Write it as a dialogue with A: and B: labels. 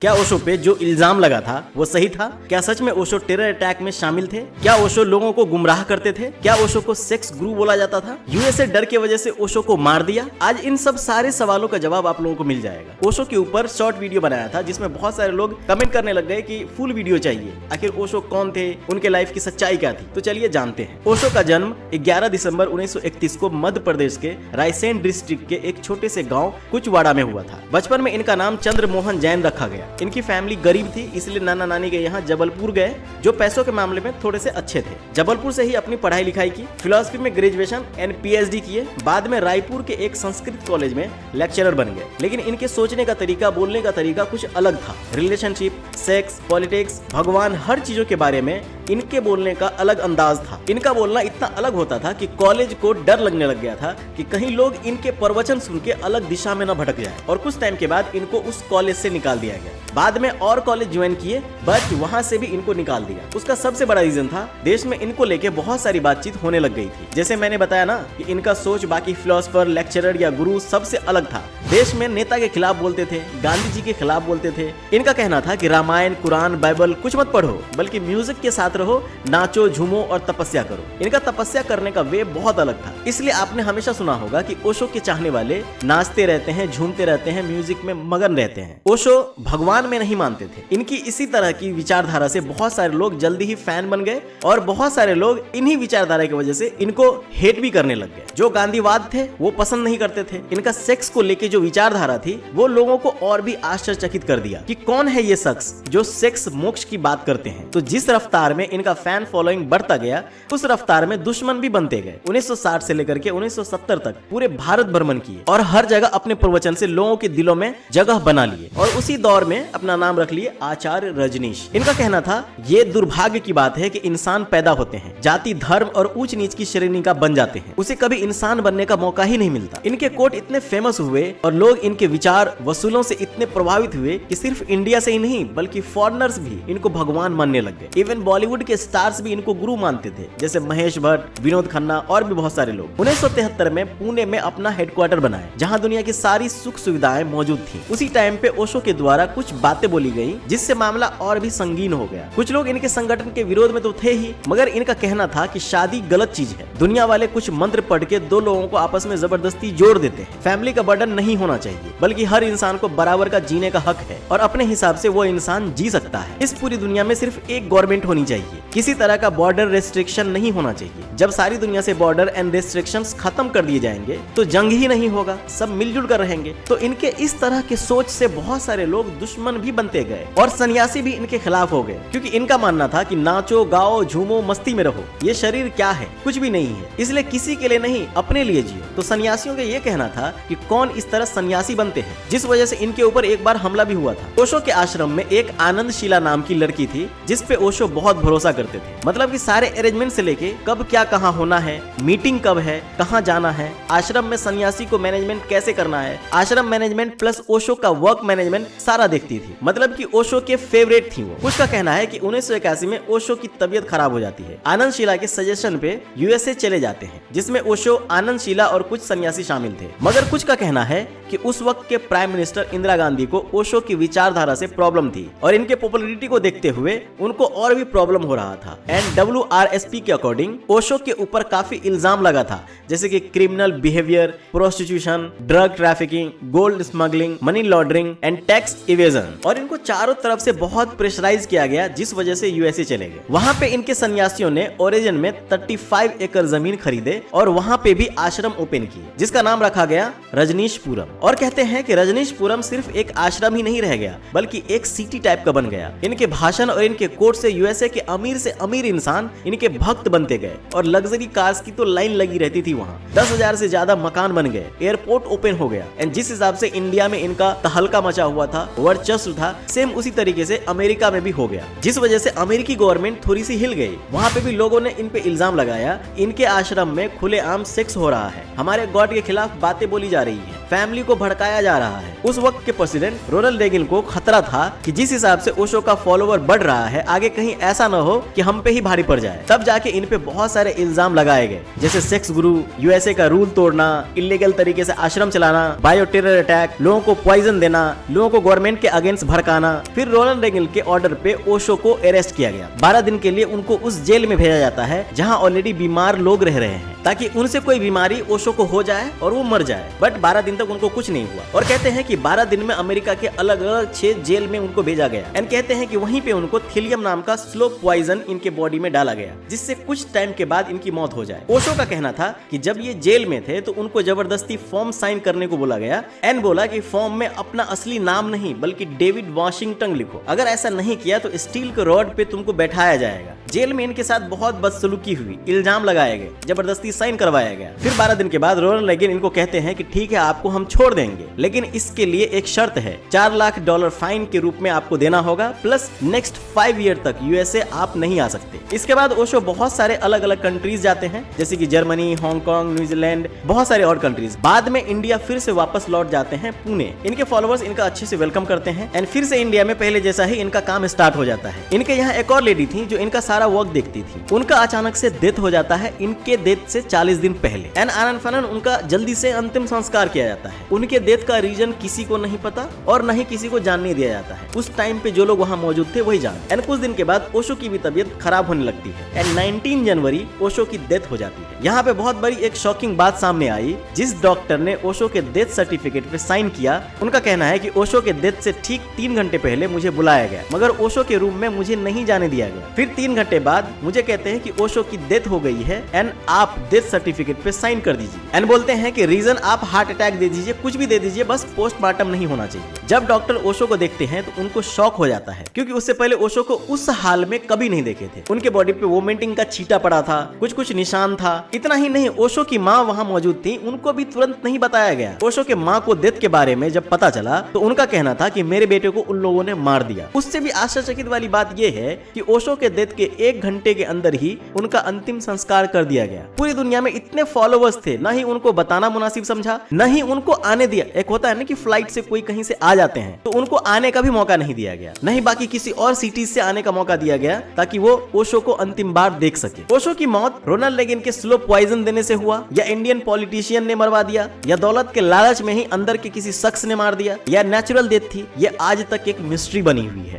A: क्या ओशो पे जो इल्जाम लगा था वो सही था? क्या सच में ओशो टेरर अटैक में शामिल थे? क्या ओशो लोगों को गुमराह करते थे? क्या ओशो को सेक्स गुरु बोला जाता था? यूएसए डर के वजह से ओशो को मार दिया? आज इन सब सारे सवालों का जवाब आप लोगों को मिल जाएगा। ओशो के ऊपर शॉर्ट वीडियो बनाया था जिसमें बहुत सारे लोग कमेंट करने लग गए कि फुल वीडियो चाहिए। आखिर ओशो कौन थे, उनके लाइफ की सच्चाई क्या थी? तो चलिए जानते हैं। ओशो का जन्म 11 दिसंबर 1931 को मध्य प्रदेश के रायसेन डिस्ट्रिक्ट के एक छोटे से गाँव कुचवाड़ा में हुआ था। बचपन में इनका नाम चंद्र मोहन जैन रखा गया। इनकी फैमिली गरीब थी, इसलिए नाना नानी के यहाँ जबलपुर गए, जो पैसों के मामले में थोड़े से अच्छे थे। जबलपुर से ही अपनी पढ़ाई लिखाई की, फिलॉसफी में ग्रेजुएशन एंड पीएचडी किए। बाद में रायपुर के एक संस्कृत कॉलेज में लेक्चरर बन गए। लेकिन इनके सोचने का तरीका, बोलने का तरीका कुछ अलग था। रिलेशनशिप, सेक्स, पॉलिटिक्स, भगवान, हर चीजों के बारे में इनके बोलने का अलग अंदाज था। इनका बोलना इतना अलग होता था कि कॉलेज को डर लगने लग गया था कि कहीं लोग इनके प्रवचन सुन के अलग दिशा में न भटक जाए। और कुछ टाइम के बाद इनको उस कॉलेज से निकाल दिया गया। बाद में और कॉलेज ज्वाइन किए, बट वहां से भी इनको निकाल दिया। उसका सबसे बड़ा रीजन था, देश में इनको लेके बहुत सारी बातचीत होने लग गई थी। जैसे मैंने बताया ना कि इनका सोच बाकी फिलोसोफर, लेक्चरर या गुरु सबसे अलग था। देश में नेता के खिलाफ बोलते थे, गांधी जी के खिलाफ बोलते थे। इनका कहना था कि रामायण, कुरान, बाइबल कुछ मत पढ़ो, बल्कि म्यूजिक के साथ रहो, नाचो, झूमो और तपस्या करो। इनका तपस्या करने का वे बहुत अलग था। इसलिए आपने हमेशा सुना होगा कि ओशो के चाहने वाले नाचते रहते हैं, झूमते रहते हैं, म्यूजिक में मगन रहते हैं। ओशो भगवान में नहीं मानते थे। इनकी इसी तरह की विचारधारा से बहुत सारे लोग जल्दी ही फैन बन गए और बहुत सारे लोग इन्हीं विचारधारा की वजह से इनको हेट भी करने लग गए। जो गांधीवाद थे वो पसंद नहीं करते थे। इनका सेक्स को लेके जो विचारधारा थी वो लोगों को और भी आश्चर्यचकित कर दिया कि कौन है ये शख्स जो सेक्स मोक्ष की बात करते हैं। तो जिस रफ्तार में इनका फैन फॉलोइंग बढ़ता गया, उस रफ्तार में दुश्मन भी बनते गए। 1960 से लेकर के 1970 तक पूरे भारत भ्रमण किए और हर जगह अपने प्रवचन से लोगों के दिलों में जगह बना लिए और उसी दौर में अपना नाम रख लिए आचार्य रजनीश। इनका कहना था, ये दुर्भाग्य की बात है कि इंसान पैदा होते हैं, जाति, धर्म और ऊंच नीच की श्रेणी का बन जाते हैं, उसे कभी इंसान बनने का मौका ही नहीं मिलता। इनके कोट इतने फेमस हुए और लोग इनके विचार वसूलों से इतने प्रभावित हुए कि सिर्फ इंडिया से ही नहीं बल्कि फॉरेनर्स भी इनको भगवान मानने लग गए। इवन बॉलीवुड के स्टार्स भी इनको गुरु मानते थे, जैसे महेश भट्ट, विनोद खन्ना और भी बहुत सारे लोग। 1973 में पुणे में अपना हेडक्वार्टर बनाया, जहां दुनिया की सारी सुख सुविधाएं मौजूद थी। उसी टाइम पे ओशो के द्वारा कुछ बातें बोली गई जिससे मामला और भी संगीन हो गया। कुछ लोग इनके संगठन के विरोध में तो थे ही, मगर इनका कहना था कि शादी गलत चीज है। दुनिया वाले कुछ मंत्र पढ़ के दो लोगों को आपस में जबरदस्ती जोड़ देते हैं। फैमिली का बर्डन नहीं होना चाहिए, बल्कि हर इंसान को बराबर का जीने का हक है और अपने हिसाब से वो इंसान जी सकता है। इस पूरी दुनिया में सिर्फ एक गवर्नमेंट होनी चाहिए, किसी तरह का बॉर्डर रेस्ट्रिक्शन नहीं होना चाहिए। जब सारी दुनिया से बॉर्डर एंड रेस्ट्रिक्शंस खत्म कर दिए जाएंगे तो जंग ही नहीं होगा, सब मिलजुल कर रहेंगे। तो इनके इस तरह के सोच से बहुत सारे लोग दुश्मन भी बनते गए और सन्यासी भी इनके खिलाफ हो गए, क्योंकि इनका मानना था कि नाचो, गाओ, झूमो, मस्ती में रहो, ये शरीर क्या है, कुछ भी नहीं है, इसलिए किसी के लिए नहीं अपने लिए जियो। तो सन्यासियों का ये कहना था कि कौन इस तरह सन्यासी बनते हैं, जिस वजह से इनके ऊपर एक बार हमला भी हुआ था। ओशो के आश्रम में एक आनंदशीला नाम की लड़की थी जिस पे ओशो बहुत भरोसा करते थे। मतलब कि सारे अरेंजमेंट से लेके कब क्या कहाँ होना है, मीटिंग कब है, कहाँ जाना है, आश्रम में सन्यासी को मैनेजमेंट कैसे करना है, आश्रम मैनेजमेंट प्लस ओशो का वर्क मैनेजमेंट सारा देखती थी। मतलब कि ओशो के फेवरेट थी वो। कुछ का कहना है कि 1981 में ओशो की तबीयत खराब हो जाती है। आनंद शीला के सजेशन पे यूएसए चले जाते हैं, जिसमें ओशो, आनंद शीला और कुछ सन्यासी शामिल थे। मगर कुछ का कहना है कि उस वक्त के प्राइम मिनिस्टर इंदिरा गांधी को ओशो की विचारधारा से प्रॉब्लम थी और इनके पॉपुलैरिटी को देखते हुए उनको और भी प्रॉब्लम हो रहा था। एंड WRSP के अकॉर्डिंग ओशो के ऊपर काफी इल्जाम लगा था, जैसे कि criminal behaviour, prostitution, drug trafficking, gold smuggling, money laundering and tax evasion. और इनको चारों तरफ से बहुत प्रेशराइज किया गया, जिस वजह से यूएसए चले गए। वहां पे इनके सन्यासियों ने ओरिजिन में 35 एकड़ जमीन खरीदे और वहां पे भी आश्रम ओपन किए, जिसका नाम रखा गया रजनीशपुरम। और कहते हैं कि रजनीशपुरम सिर्फ एक आश्रम ही नहीं रह गया, बल्कि एक सिटी टाइप का बन गया। इनके भाषण और इनके कोट से यूएसए के अमीर से अमीर इंसान इनके भक्त बनते गए और लग्जरी कार्स की तो लाइन लगी रहती थी वहाँ। 10,000 से ज्यादा मकान बन गए, एयरपोर्ट ओपन हो गया। एंड जिस हिसाब से इंडिया में इनका तहलका मचा हुआ था, वर्चस्व था, सेम उसी तरीके से अमेरिका में भी हो गया, जिस वजह से अमेरिकी गवर्नमेंट थोड़ी सी हिल गई। वहाँ पे भी लोगों ने इन पे इल्जाम लगाया, इनके आश्रम में खुलेआम सेक्स हो रहा है, हमारे गॉड के खिलाफ बातें बोली जा रही है। फैमिली को भड़काया जा रहा है। उस वक्त के प्रेसिडेंट रोनाल्ड रेगन को खतरा था कि जिस हिसाब से ओशो का फॉलोवर बढ़ रहा है, आगे कहीं ऐसा न हो कि हम पे ही भारी पड़ जाए। तब जाके इन पे बहुत सारे इल्जाम लगाए गए, जैसे सेक्स गुरु, यूएसए का रूल तोड़ना, इलीगल तरीके से आश्रम चलाना, बायो टेरर अटैक, लोगों को पॉइजन देना, लोगों को गवर्नमेंट के अगेंस्ट भड़काना। फिर रोनाल्ड रेगन के ऑर्डर पे ओशो को अरेस्ट किया गया। 12 दिन के लिए उनको उस जेल में भेजा जाता है जहां ऑलरेडी बीमार लोग रह रहे हैं, ताकि उनसे कोई बीमारी ओशो को हो जाए और वो मर जाए। बट 12 दिन तक उनको कुछ नहीं हुआ और कहते हैं कि 12 दिन में अमेरिका के अलग अलग 6 जेल में उनको भेजा गया। एंड कहते हैं कि वहीं पे उनको थीलियम नाम का स्लो पॉइजन इनके बॉडी में डाला गया, जिससे कुछ टाइम के बाद इनकी मौत हो जाए। ओशो का कहना था कि जब ये जेल में थे तो उनको जबरदस्ती फॉर्म साइन करने को बोला गया एंड बोला कि फॉर्म में अपना असली नाम नहीं बल्कि डेविड वॉशिंगटन लिखो, अगर ऐसा नहीं किया तो स्टील के रॉड पे तुमको बैठाया जाएगा। जेल में इनके साथ बहुत बदसलूकी हुई, इल्जाम लगाए गए, जबरदस्ती साइन करवाया गया। फिर 12 दिन के बाद रोनाल्ड रेगन इनको कहते हैं कि ठीक है, आपको हम छोड़ देंगे, लेकिन इसके लिए एक शर्त है, $4 लाख फाइन के रूप में आपको देना होगा, प्लस नेक्स्ट 5 ईयर तक यूएसए आप नहीं आ सकते। इसके बाद ओशो बहुत सारे अलग अलग कंट्रीज जाते हैं, जैसे कि जर्मनी, हांगकांग, न्यूजीलैंड, बहुत सारे और कंट्रीज। बाद में इंडिया फिर से वापस लौट जाते हैं पुणे। इनके फॉलोअर्स इनका अच्छे से वेलकम करते हैं एंड फिर से इंडिया में पहले जैसा ही इनका काम स्टार्ट हो जाता है। इनके यहाँ एक और लेडी थी जो इनका सारा वर्क देखती थी। उनका अचानक से डेथ हो जाता है इनके डेथ से 40 दिन पहले एंड आनन फानन उनका जल्दी से अंतिम संस्कार किया जाता है। उनके डेथ का रीजन किसी को नहीं पता और न ही किसी को जानने दिया जाता है। उस टाइम पे जो लोग वहाँ मौजूद थे वही जान। एंड कुछ दिन के बाद ओशो की भी तबीयत खराब होने लगती है एंड 19 जनवरी ओशो की डेथ हो जाती है। यहाँ पे बहुत बड़ी एक शॉकिंग बात सामने आई। जिस डॉक्टर ने ओशो के डेथ सर्टिफिकेट पे साइन किया, उनका कहना है कि ओशो के डेथ से ठीक 3 घंटे पहले मुझे बुलाया गया, मगर ओशो के रूम में मुझे नहीं जाने दिया गया। फिर 3 घंटे बाद मुझे कहते हैं कि ओशो की डेथ हो गई है एंड आप डेथ सर्टिफिकेट पे साइन कर दीजिए। एंड बोलते हैं कि रीजन आप हार्ट अटैक दे दीजिए, कुछ भी दे दीजिए, बस पोस्टमार्टम नहीं होना चाहिए। जब डॉक्टर ओशो को देखते हैं तो उनको शॉक हो जाता है, क्योंकि उससे पहले ओशो को उस हाल में कभी नहीं देखे थे। उनके बॉडी पे वोमिटिंग का छींटा पड़ा था, कुछ निशान था। इतना ही नहीं, ओशो की माँ वहाँ मौजूद थी, उनको भी तुरंत नहीं बताया गया। ओशो के माँ को डेथ के बारे में जब पता चला तो उनका कहना था कि मेरे बेटे को उन लोगों ने मार दिया। उससे भी आश्चर्यचकित वाली बात यह है कि ओशो के डेथ के 1 घंटे के अंदर ही उनका अंतिम संस्कार कर दिया गया। पूरी दुनिया में इतने फॉलोवर्स थे, न ही उनको बताना मुनासिब समझा, न ही उनको आने दिया। एक होता है ना कि फ्लाइट से कोई कहीं से आ जाते हैं तो उनको आने का भी मौका नहीं दिया गया, नहीं बाकी किसी और सिटीज से आने का मौका दिया गया ताकि वो ओशो को अंतिम बार देख सके। ओशो की मौत रोनाल्ड रेगन के स्लो पॉइजन देने से हुआ, या इंडियन पॉलिटिशियन ने मरवा दिया, या दौलत के लालच में ही अंदर के किसी शख्स ने मार दिया, या नेचुरल डेथ थी, ये आज तक एक मिस्ट्री बनी हुई है।